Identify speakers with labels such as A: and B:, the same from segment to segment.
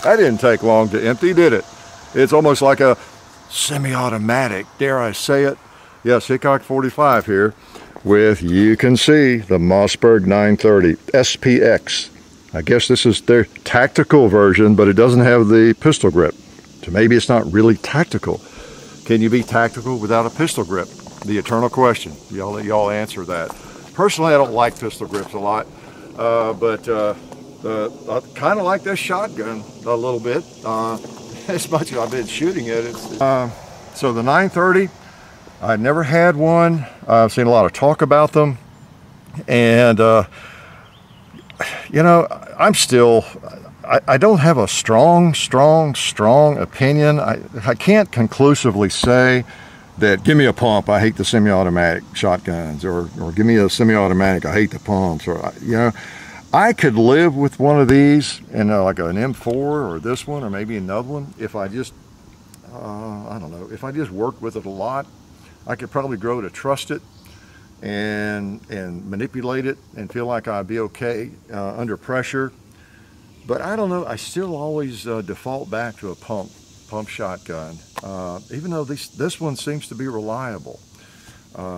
A: That didn't take long to empty, did it? It's almost like a semi-automatic, dare I say it. Yes, Hickok 45 here with, you can see, the Mossberg 930 SPX. I guess this is their tactical version, but it doesn't have the pistol grip. So maybe it's not really tactical. Can you be tactical without a pistol grip? The eternal question. Y'all answer that. Personally, I don't like pistol grips a lot, but I kind of like this shotgun a little bit. As much as I've been shooting it. So the 930, I've never had one. I've seen a lot of talk about them, and you know, I don't have a strong opinion. I can't conclusively say that give me a pump, I hate the semi-automatic shotguns, or give me a semi-automatic, I hate the pumps, or, you know, I could live with one of these, and like an M4 or this one, or maybe another one, if I just, I don't know, if I just worked with it a lot. I could probably grow to trust it and manipulate it and feel like I'd be okay under pressure. But I don't know, I still always default back to a pump shotgun, even though this one seems to be reliable.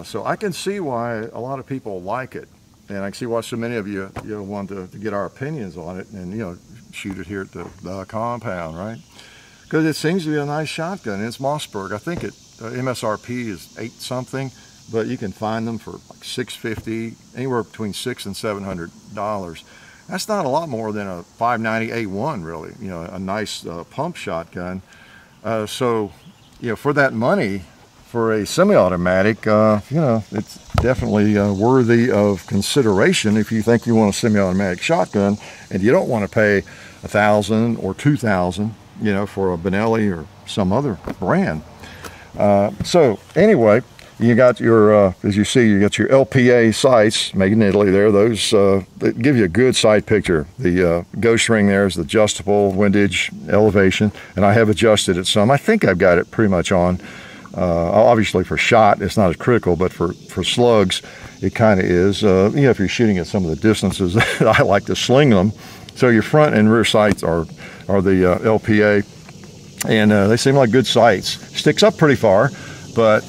A: So I can see why a lot of people like it, and I can see why so many of you want to get our opinions on it and shoot it here at the compound, right? Because it seems to be a nice shotgun. It's Mossberg. I think MSRP is 8 something, but you can find them for like $650, anywhere between $600 and $700. That's not a lot more than a 590A1, really. A nice pump shotgun. So, for that money, for a semi-automatic, it's definitely worthy of consideration if you think you want a semi-automatic shotgun and you don't want to pay $1,000 or $2,000, for a Benelli or some other brand. So anyway, you got your, as you see, you got your LPA sights made in Italy there. Those that give you a good sight picture. The ghost ring there is the adjustable windage elevation, and I have adjusted it some. I think I've got it pretty much on. Obviously for shot, it's not as critical, but for slugs, it kind of is. If you're shooting at some of the distances that I like to sling them. So your front and rear sights are the LPA. And they seem like good sights. Sticks up pretty far, but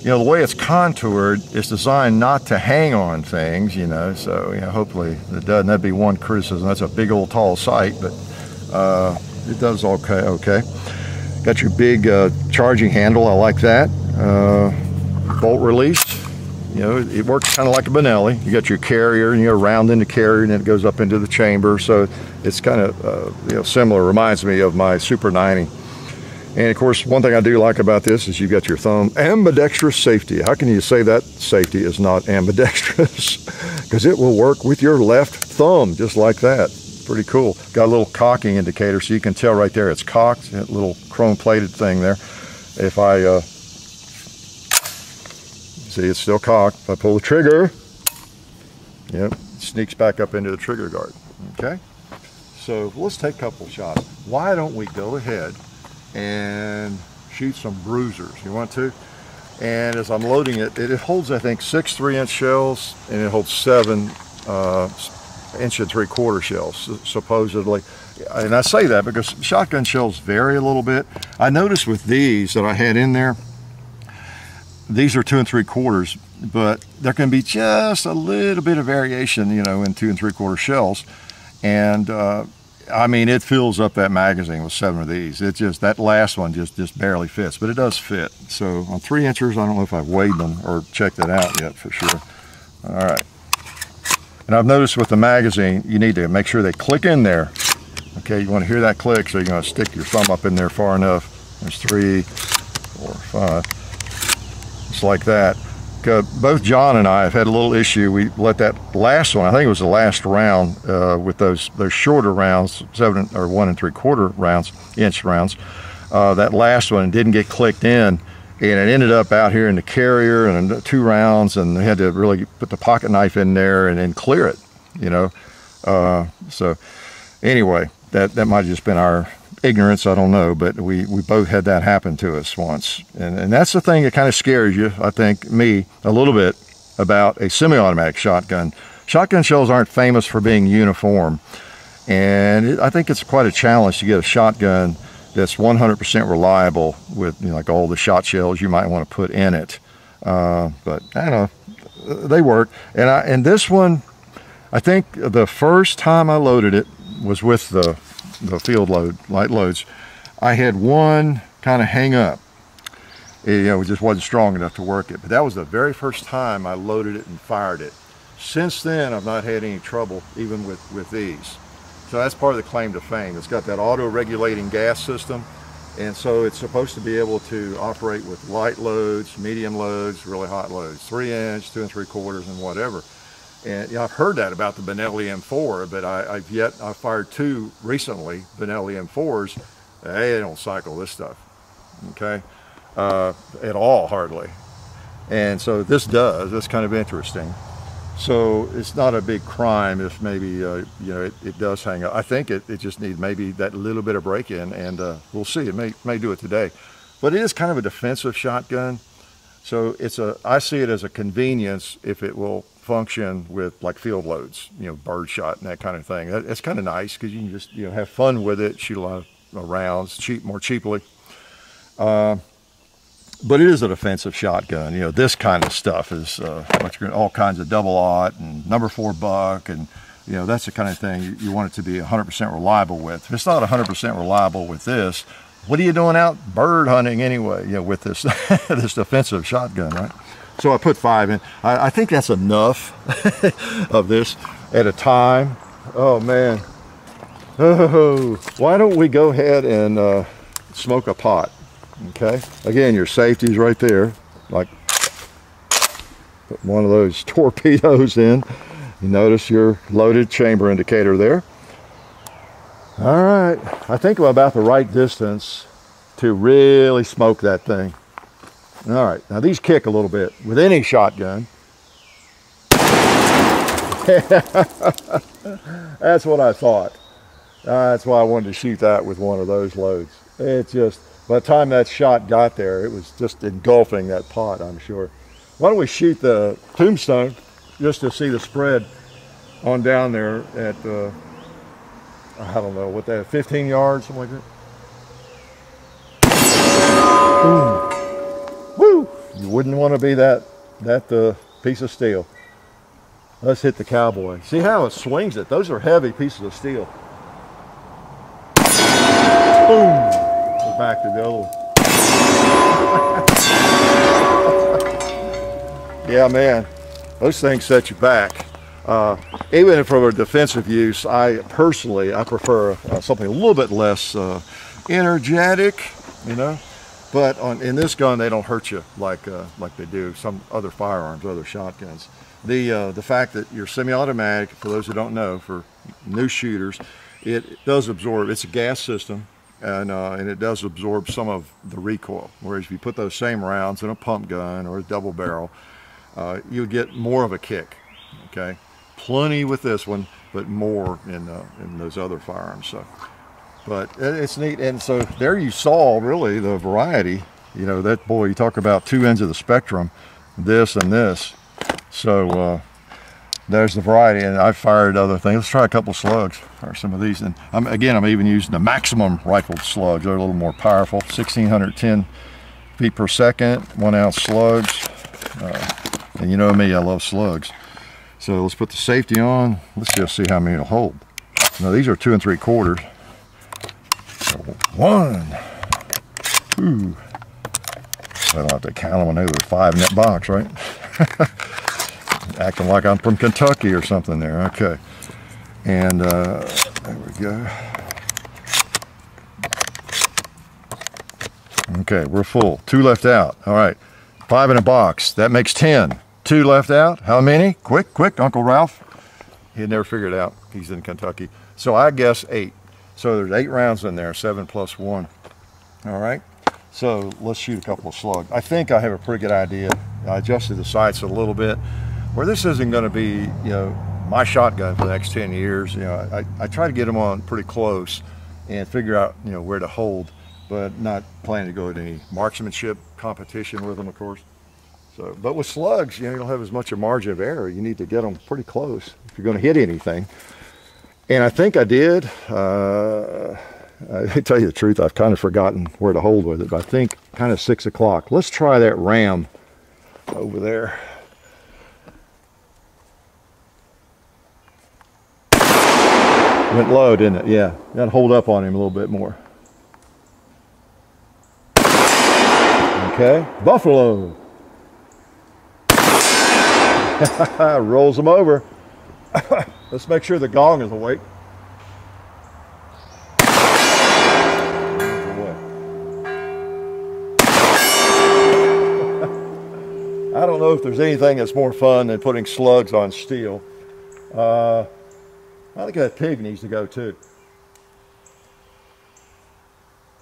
A: the way it's contoured, it's designed not to hang on things, so hopefully it doesn't. That'd be one criticism. That's a big old tall sight, but it does okay. Got your big charging handle. I like that. Bolt release. It works kind of like a Benelli. You got your carrier, round in the carrier, and then it goes up into the chamber. So it's kind of similar. Reminds me of my Super 90. And of course, one thing I do like about this is you've got your thumb ambidextrous safety. How can you say that safety is not ambidextrous? Because it will work with your left thumb just like that. Pretty cool. Got a little cocking indicator, so you can tell right there it's cocked. That little chrome plated thing there. If I see, it's still cocked. If I pull the trigger, it sneaks back up into the trigger guard. Okay, so let's take a couple shots. Why don't we go ahead and shoot some bruisers? You want to? And as I'm loading it, it holds, I think, 6 3-inch shells, and it holds 7 1 3/4 shells, supposedly. And I say that because shotgun shells vary a little bit. I noticed with these that I had in there, these are 2 3/4, but there can be just a little bit of variation, in 2 3/4 shells. And I mean, it fills up that magazine with 7 of these. It just, that last one just barely fits, but it does fit. So on 3-inchers, I don't know if I've weighed them or checked it out yet for sure. All right. And I've noticed with the magazine, you need to make sure they click in there. Okay, you want to hear that click, so you're going to stick your thumb up in there far enough. There's 3, 4, 5. Just like that. Both John and I have had a little issue. We let that last one, I think it was the last round, with those shorter rounds, 7 or 1 3/4 inch rounds. That last one didn't get clicked in, and it ended up out here in the carrier, and 2 rounds, and they had to really put the pocket knife in there and then clear it. So anyway, that might have just been our ignorance, I don't know, but we both had that happen to us once. And that's the thing that kind of scares you, I think, me, a little bit about a semi-automatic shotgun. Shotgun shells aren't famous for being uniform. And I think it's quite a challenge to get a shotgun that's 100% reliable with, you know, like all the shot shells you might want to put in it. But I don't know, they work. And this one, I think the first time I loaded it was with the field load, light loads. I had one kind of hang up. It just wasn't strong enough to work it. But that was the very first time I loaded it and fired it. Since then, I've not had any trouble even with these. So that's part of the claim to fame. It's got that auto-regulating gas system, and so it's supposed to be able to operate with light loads, medium loads, really hot loads, 3-inch, 2 3/4, and whatever. And you know, I've heard that about the Benelli M4, but I've fired 2 recently, Benelli M4s. They don't cycle this stuff, okay, at all, hardly. And so this does. That's kind of interesting. So it's not a big crime if maybe you know, it does hang up. I think it just needs maybe that little bit of break-in, and we'll see. It may do it today, but it is kind of a defensive shotgun. So I see it as a convenience if it will function with like field loads, you know, bird shot and that kind of thing. It's kind of nice because you can just, you know, have fun with it, shoot a lot of rounds more cheaply. But it is a defensive shotgun. You know, this kind of stuff is all kinds of double-aught and number 4 buck, and you know, that's the kind of thing you want it to be 100% reliable with. If it's not 100% reliable with this, what are you doing out bird hunting anyway? You know, with this this defensive shotgun, right? So I put 5 in. I think that's enough of this at a time. Oh man. Oh, why don't we go ahead and smoke a pot? Okay, again, your safety's right there. Like, put one of those torpedoes in. You notice your loaded chamber indicator there. All right, I think I'm about the right distance to really smoke that thing. All right, now these kick a little bit with any shotgun. That's what I thought. That's why I wanted to shoot that with one of those loads. It just, by the time that shot got there, it was just engulfing that pot, I'm sure. Why don't we shoot the tombstone just to see the spread on down there at, I don't know, what that, 15 yards, something like that. Boom. Woo! You wouldn't want to be that piece of steel. Let's hit the cowboy. See how it swings it? Those are heavy pieces of steel. Boom! Go back to the other one. Yeah, man, those things set you back. Even for a defensive use, I prefer something a little bit less energetic, you know. But in this gun, they don't hurt you like they do some other firearms, other shotguns. The fact that your semi-automatic, for those who don't know, for new shooters, it does absorb. It's a gas system, and it does absorb some of the recoil. Whereas if you put those same rounds in a pump gun or a double barrel, you get more of a kick. Okay, plenty with this one, but more in those other firearms. So, but it's neat, and so there you saw really the variety. You know, that, boy, you talk about 2 ends of the spectrum, this and this. So there's the variety, and I've fired other things. Let's try a couple slugs or some of these. And I'm even using the maximum rifled slugs. They're a little more powerful, 1,610 feet per second, 1 ounce slugs. And you know me, I love slugs. So let's put the safety on. Let's just see how many it'll hold. Now these are 2 3/4. So 1, 2. I don't have to count them. I know there's 5 in that box, right? Acting like I'm from Kentucky or something there. Okay, and there we go. Okay, we're full. 2 left out. All right, 5 in a box. That makes 10. 2 left out. How many? Quick, Uncle Ralph. He'd never figured it out. He's in Kentucky. So I guess 8. So there's 8 rounds in there, 7 plus 1. All right. So let's shoot a couple of slugs. I think I have a pretty good idea. I adjusted the sights a little bit. Where this isn't going to be, you know, my shotgun for the next 10 years. You know, I try to get them on pretty close and figure out, you know, where to hold, but not planning to go to any marksmanship competition with them, of course. So, but with slugs, you know, you don't have as much a margin of error. You need to get them pretty close if you're going to hit anything. And I think I did. I tell you the truth, I've kind of forgotten where to hold with it, but I think kind of 6 o'clock. Let's try that ram over there. Went low, didn't it? Yeah, got to hold up on him a little bit more. Okay, buffalo. Rolls them over. Let's make sure the gong is awake. I don't know if there's anything that's more fun than putting slugs on steel. I think that pig needs to go too.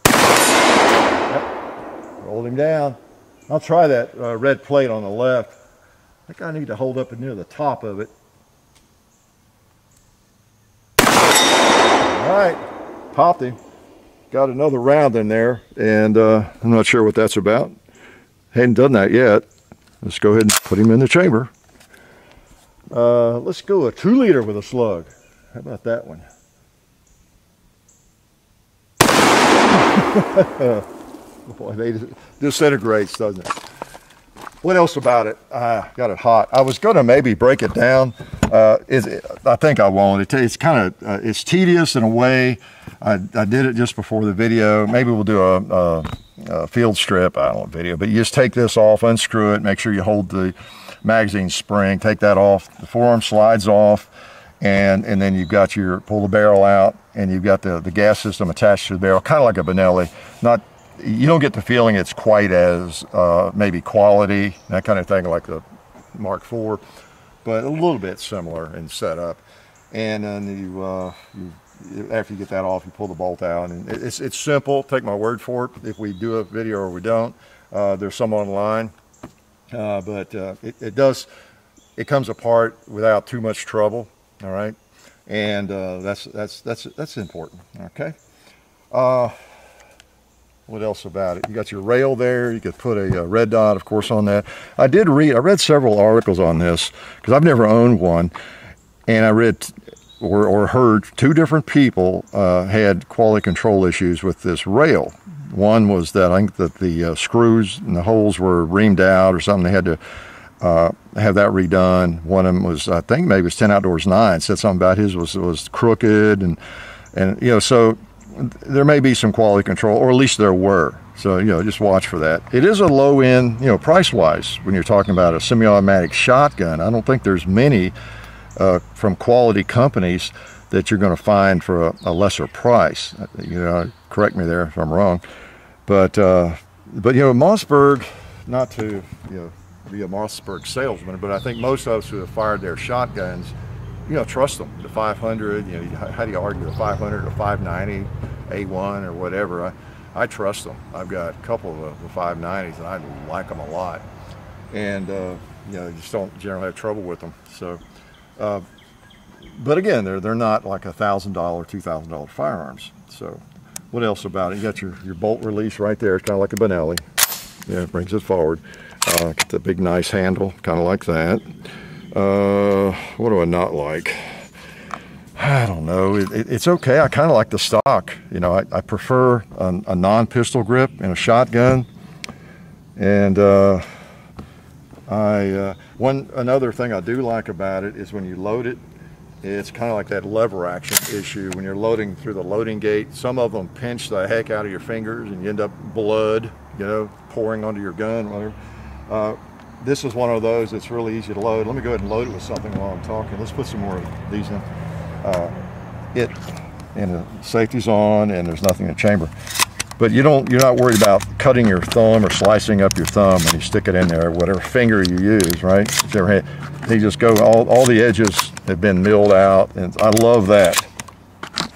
A: Yep. Rolled him down. I'll try that red plate on the left. I think I need to hold up near the top of it. All right, popped him. Got another round in there, and I'm not sure what that's about. Hadn't done that yet. Let's go ahead and put him in the chamber. Let's go a 2-liter with a slug. How about that one? Boy, they disintegrates, doesn't it? What else about it? Got it hot. I was going to maybe break it down. I think I won't. It's kind of it's tedious in a way. I did it just before the video. Maybe we'll do a field strip. I don't know, video, but you just take this off, unscrew it, make sure you hold the magazine spring, take that off. The forearm slides off, and then you've got pull the barrel out, and you've got the gas system attached to the barrel, kind of like a Benelli. You don't get the feeling it's quite as maybe quality, that kind of thing, like the Mark IV, but a little bit similar in setup. And then after you get that off, you pull the bolt out, and it's simple. Take my word for it. If we do a video or we don't, there's some online, but it comes apart without too much trouble. All right, and that's important. Okay. What else about it? You got your rail there. You could put a red dot, of course, on that. I read several articles on this because I've never owned one, and I read or heard 2 different people had quality control issues with this rail. One was that I think that the screws and the holes were reamed out or something. They had to have that redone. One of them was, I think maybe it was 10 Outdoors 9, said something about his was crooked, and so there may be some quality control, or at least there were. So, just watch for that. It is a low end, price-wise, when you're talking about a semi-automatic shotgun. I don't think there's many from quality companies that you're going to find for a lesser price. Correct me there if I'm wrong. But Mossberg, not to, be a Mossberg salesman, but I think most of us who have fired their shotguns, trust them. The 500, how do you argue the 500 or 590, A1 or whatever? I trust them. I've got a couple of the 590s and I like them a lot. And, just don't generally have trouble with them. So, but again, they're not like $1,000, $2,000 firearms. So what else about it? You got your bolt release right there. It's kind of like a Benelli. Yeah, it brings it forward. Got the big nice handle, kind of like that. What do I not like? I don't know. It's okay. I kind of like the stock. I prefer a non-pistol grip in a shotgun. And another thing I do like about it is when you load it, it's kind of like that lever action issue when you're loading through the loading gate. Some of them pinch the heck out of your fingers and you end up blood, pouring onto your gun, whatever. This is one of those that's really easy to load. Let me go ahead and load it with something while I'm talking. Let's put some more of these in. The safety's on, and there's nothing in the chamber. But you're not worried about cutting your thumb or slicing up your thumb when you stick it in there, whatever finger you use, right? They just go, all the edges have been milled out, and I love that.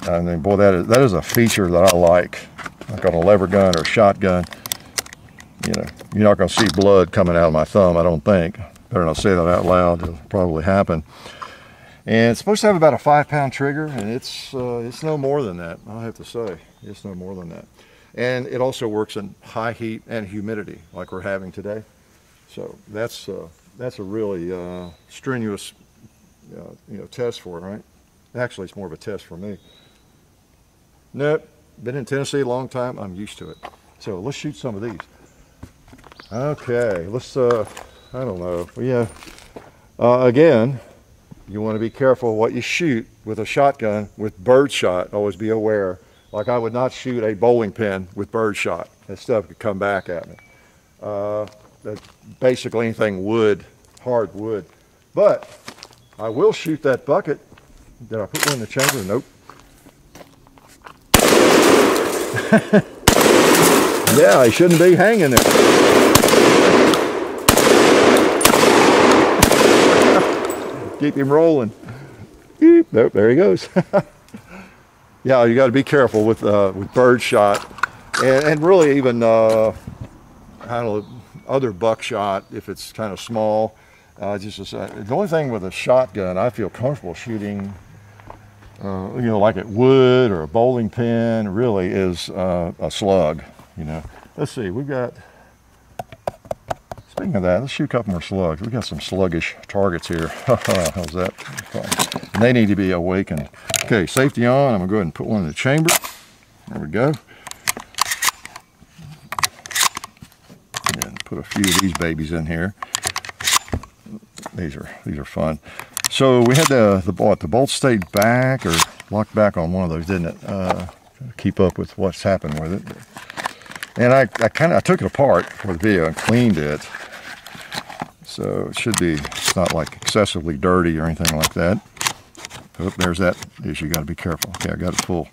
A: I mean, boy, that is a feature that I like on a lever gun or a shotgun. You're not going to see blood coming out of my thumb, I don't think. Better not say that out loud. It'll probably happen. And it's supposed to have about a 5-pound trigger, and it's no more than that. I'll have to say, it's no more than that. And it also works in high heat and humidity, like we're having today. So that's a really strenuous, test for it, right? Actually, it's more of a test for me. Nope, been in Tennessee a long time. I'm used to it. So let's shoot some of these. Okay, let's, I don't know. Yeah, again, you want to be careful what you shoot with a shotgun with bird shot. Always be aware. Like I would not shoot a bowling pin with bird shot. That stuff could come back at me. Basically anything wood, hard wood. But I will shoot that bucket. Did I put one in the chamber? Nope. Yeah, he shouldn't be hanging there. Keep him rolling. Nope, there he goes. Yeah, you got to be careful with bird shot, and really even I don't know, other buckshot if it's kind of small. The only thing with a shotgun I feel comfortable shooting, you know, like at wood or a bowling pin, really is a slug. You know, let's see, we've got. Speaking of that, let's shoot a couple more slugs. We got some sluggish targets here. How's that? And they need to be awakened. Okay, safety on. I'm gonna go ahead and put one in the chamber. There we go. And put a few of these babies in here. These are fun. So we had the bolt stayed back or locked back on one of those, didn't it? Keep up with what's happened with it. And I took it apart for the video and cleaned it. So it should be, it's not like excessively dirty or anything like that. Oh, there's that issue, got to be careful. Okay, I got it full.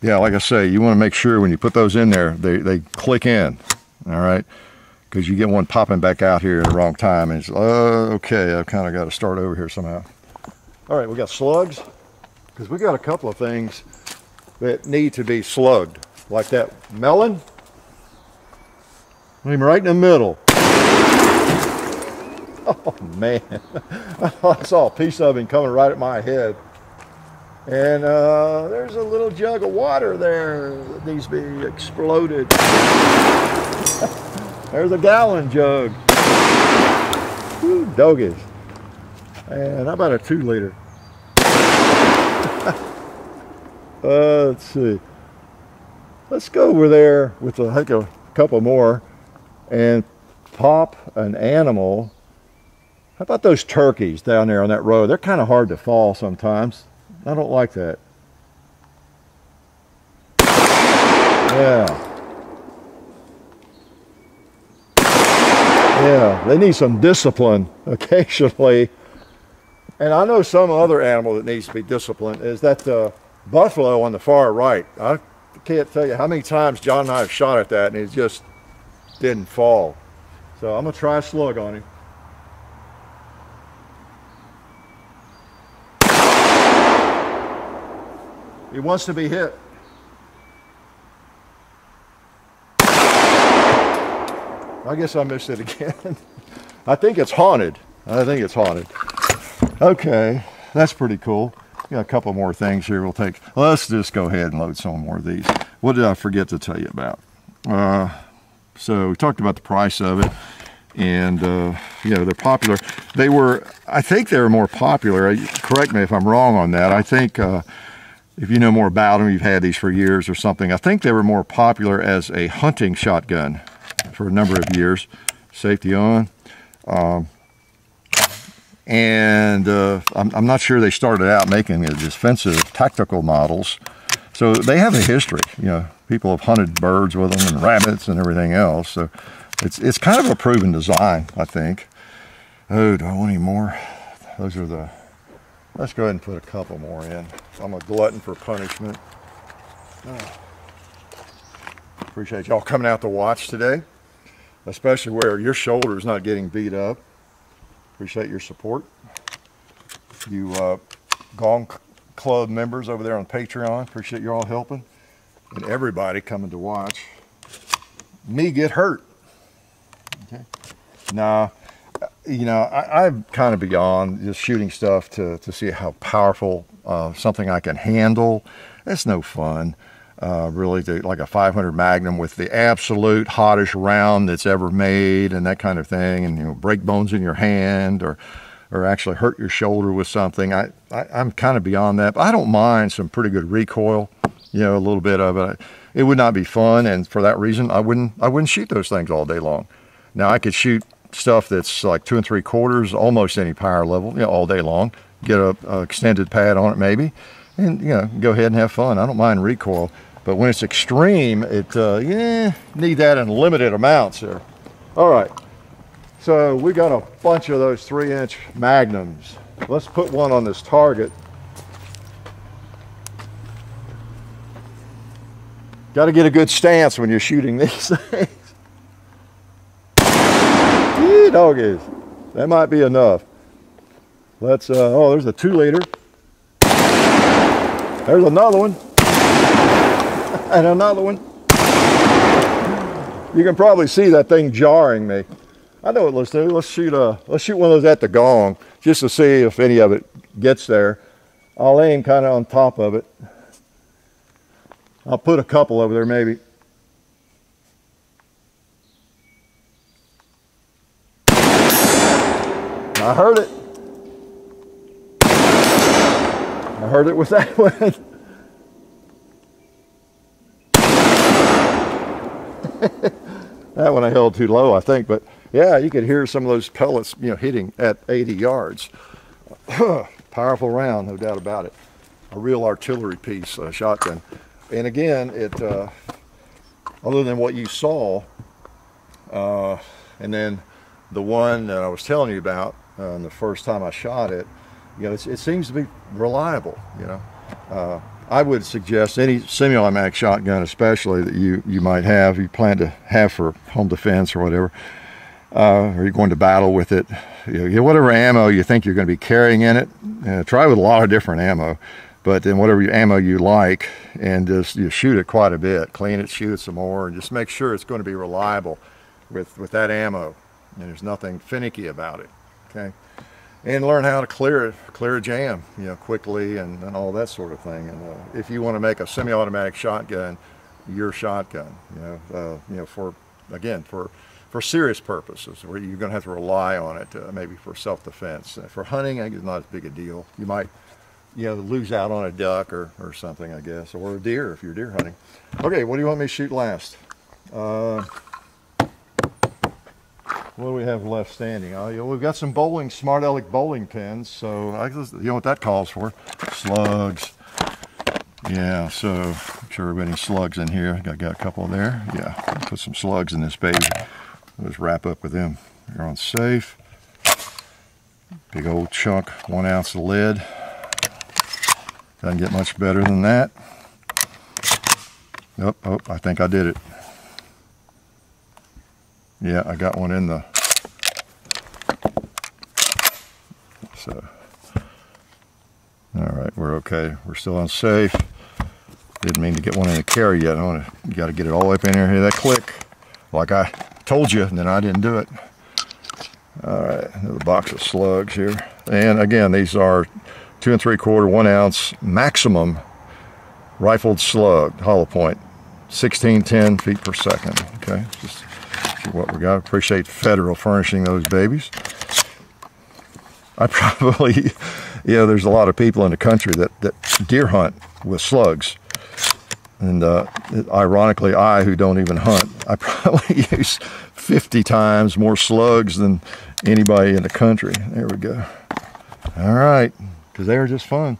A: Yeah, like I say, you want to make sure when you put those in there, they click in, all right? Because you get one popping back out here at the wrong time and it's, okay, I've kind of got to start over here somehow. All right, we got slugs, because we got a couple of things that need to be slugged. Like that melon, I'm right in the middle. Oh man, I saw a piece of him coming right at my head. And there's a little jug of water there that needs to be exploded. There's a gallon jug. Woo, doggies. And how about a 2 liter? Let's see. Let's go over there with a couple more and pop an animal. How about those turkeys down there on that road? They're kind of hard to fall sometimes. I don't like that. Yeah. Yeah, they need some discipline occasionally. And I know some other animal that needs to be disciplined is that buffalo on the far right. I can't tell you how many times John and I have shot at that and it just didn't fall. So I'm going to try a slug on him. He wants to be hit. I guess I missed it again. I think it's haunted. Okay, that's pretty cool. Got a couple more things here we'll take. Let's just go ahead and load some more of these. What did I forget to tell you about? So we talked about the price of it, and you know, they're popular. I think they were more popular. Correct me if I'm wrong on that. I think if you know more about them, you've had these for years or something. I think they were more popular as a hunting shotgun for a number of years. Safety on. And I'm not sure they started out making the defensive tactical models. So they have a history. You know, people have hunted birds with them and rabbits and everything else. So it's kind of a proven design, I think. Oh, do I want any more? Those are the, let's go ahead and put a couple more in. I'm a glutton for punishment. Appreciate y'all coming out to watch today, especially where your shoulder's not getting beat up. Appreciate your support. You Gong Club members over there on Patreon, appreciate you all helping. And everybody coming to watch me get hurt. Okay. Now, you know, I'm kind of beyond just shooting stuff to see how powerful something I can handle. It's no fun. Really, like a 500 Magnum with the absolute hottest round that's ever made and that kind of thing, and you know, break bones in your hand or or actually hurt your shoulder with something. I'm kind of beyond that, but I don't mind some pretty good recoil, you know, a little bit of it. It would not be fun, and for that reason, I wouldn't shoot those things all day long. Now, I could shoot stuff that's like 2 3/4, almost any power level, you know, all day long. Get a extended pad on it maybe, and, you know, go ahead and have fun. I don't mind recoil, but when it's extreme, need that in limited amounts there. All right. So we got a bunch of those 3-inch magnums. Let's put one on this target. Got to get a good stance when you're shooting these things. Yee, doggies. That might be enough. Let's, oh, there's a 2-liter. There's another one. And another one. You can probably see that thing jarring me. I know what let's do. Let's shoot one of those at the gong just to see if any of it gets there. I'll aim kind of on top of it. I'll put a couple over there maybe. I heard it. I heard it with that one. That one I held too low, I think, but yeah, you could hear some of those pellets, you know, hitting at 80 yards. Powerful round, no doubt about it. A real artillery piece, shotgun. And again, it other than what you saw, and then the one that I was telling you about the first time I shot it, you know, it seems to be reliable. You know, I would suggest any semi-automatic shotgun, especially that you might have, you plan to have for home defense or whatever, or you're going to battle with it. You know, whatever ammo you think you're going to be carrying in it, try with a lot of different ammo. But then whatever ammo you like, and just you shoot it quite a bit, clean it, shoot it some more, and just make sure it's going to be reliable with that ammo, and there's nothing finicky about it. Okay, and learn how to clear a jam, you know, quickly and all that sort of thing. And if you want to make a semi-automatic shotgun your shotgun, you know, for serious purposes, where you're going to have to rely on it, maybe for self-defense. For hunting, it's not as big a deal. You might, you know, lose out on a duck or something, I guess, or a deer if you're deer hunting. Okay, what do you want me to shoot last? What do we have left standing? You know, we've got some Smart Aleck bowling pins, so you know what that calls for? Slugs. Yeah, so I'm sure we've got any slugs in here. I got a couple there. Yeah, put some slugs in this baby. Let's wrap up with them. You're on safe. Big old chunk, 1 ounce of lead. Doesn't get much better than that. Oh, I think I did it. Yeah, I got one in the... So, all right, we're okay. We're still on safe. Didn't mean to get one in the carry yet. You got to get it all up in there. Hear that click? Like I told you, and then I didn't do it. All right, another box of slugs here. And again, these are 2 3/4, 1 ounce maximum rifled slug, hollow point, 1610 feet per second. Okay, just see what we got. Appreciate Federal furnishing those babies. I probably, you know, there's a lot of people in the country that deer hunt with slugs. And ironically, I, who don't even hunt, I probably use 50 times more slugs than anybody in the country. There we go. All right, because they are just fun.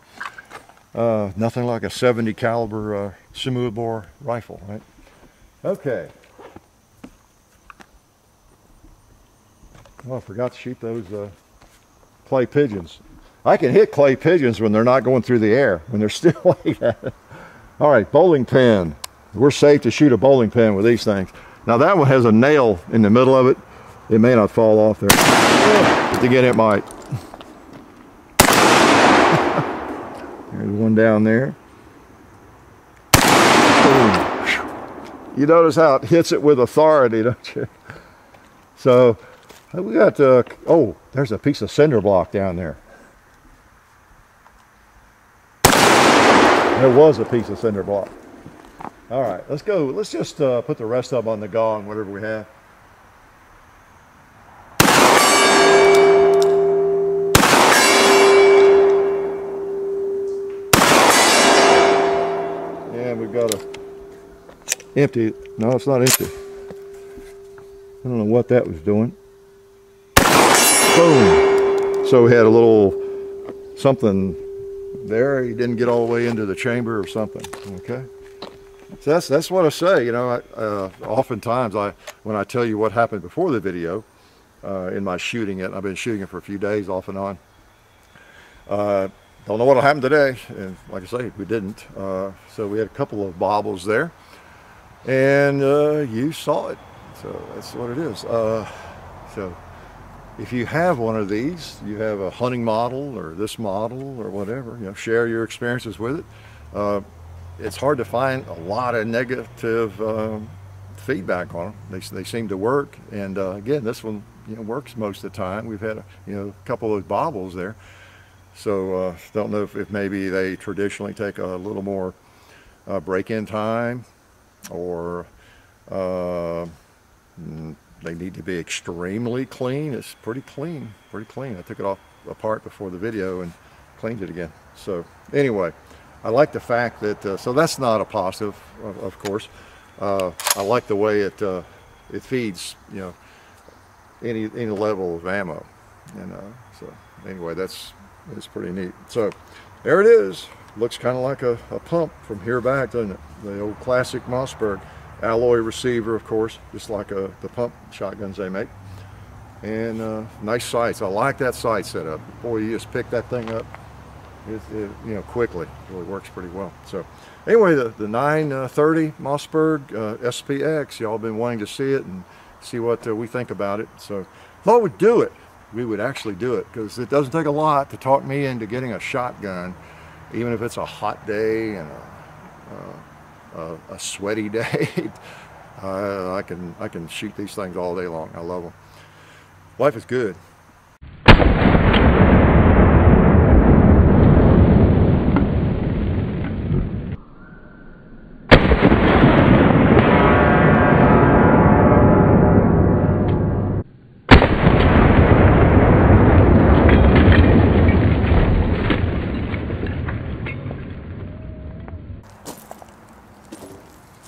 A: Nothing like a 70 caliber smoothbore rifle, right? Okay. Oh, I forgot to shoot those clay pigeons. I can hit clay pigeons when they're not going through the air, when they're still like that. All right, bowling pin. We're safe to shoot a bowling pin with these things. Now that one has a nail in the middle of it. It may not fall off there. But again, it might. There's one down there. You notice how it hits it with authority, don't you? So we got, oh, there's a piece of cinder block down there. There was a piece of cinder block. All right, let's go. Let's just put the rest of them on the gong, whatever we have. and we've got to empty it. No, it's not empty. I don't know what that was doing. Boom! So we had a little something there. He didn't get all the way into the chamber or something. Okay. So that's what I say. You know, oftentimes when I tell you what happened before the video, in my shooting it, I've been shooting it for a few days off and on. Don't know what'll happen today, and like I say, we didn't. So we had a couple of bobbles there, and you saw it. So that's what it is. So if you have one of these, you have a hunting model or this model or whatever, you know, share your experiences with it. It's hard to find a lot of negative feedback on them. They seem to work, and again, this one, you know, works most of the time. We've had a couple of those bobbles there, so don't know if maybe they traditionally take a little more break-in time, or they need to be extremely clean. It's pretty clean, pretty clean. I took it apart before the video and cleaned it again. So anyway, I like the fact that so that's not a positive, of course. I like the way it feeds, you know, any level of ammo, and so anyway, it's pretty neat. So there it is. Looks kind of like a pump from here back, doesn't it? The old classic Mossberg alloy receiver, of course, just like the pump shotguns they make. And nice sights. I like that sight setup. Boy, you just pick that thing up, you know, quickly. It really works pretty well. So anyway, the 930 Mossberg SPX. Y'all been wanting to see it and see what we think about it. So thought we'd do it. We would actually do it, because it doesn't take a lot to talk me into getting a shotgun, even if it's a hot day and a sweaty day. I can shoot these things all day long. I love them. Life is good.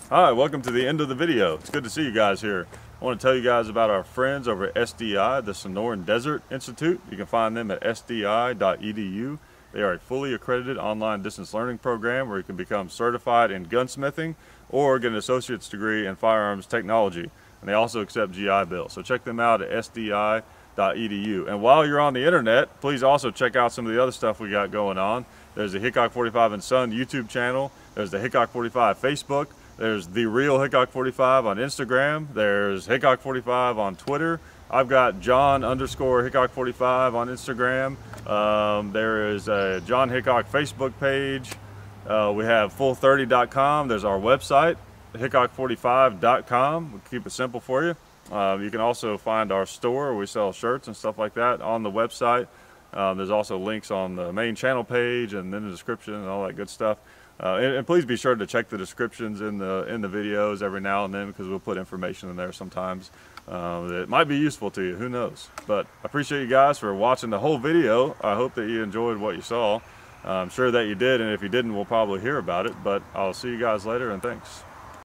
B: Hi, welcome to the end of the video. It's good to see you guys here. I want to tell you guys about our friends over at SDI, the Sonoran Desert Institute. You can find them at sdi.edu. They are a fully accredited online distance learning program where you can become certified in gunsmithing or get an associate's degree in firearms technology. And they also accept GI Bill. So check them out at sdi.edu. And while you're on the internet, please also check out some of the other stuff we got going on. There's the Hickok 45 & Son YouTube channel. There's the Hickok 45 Facebook. There's The Real Hickok 45 on Instagram. There's Hickok 45 on Twitter. I've got John_Hickok 45 on Instagram. There is a John Hickok Facebook page. We have full30.com. There's our website, hickok45.com. We'll keep it simple for you. You can also find our store where we sell shirts and stuff like that on the website. There's also links on the main channel page and in the description and all that good stuff. And please be sure to check the descriptions in the videos every now and then, because we'll put information in there sometimes that might be useful to you. Who knows? But I appreciate you guys for watching the whole video. I hope that you enjoyed what you saw. I'm sure that you did, and if you didn't, we'll probably hear about it. But I'll see you guys later, and thanks.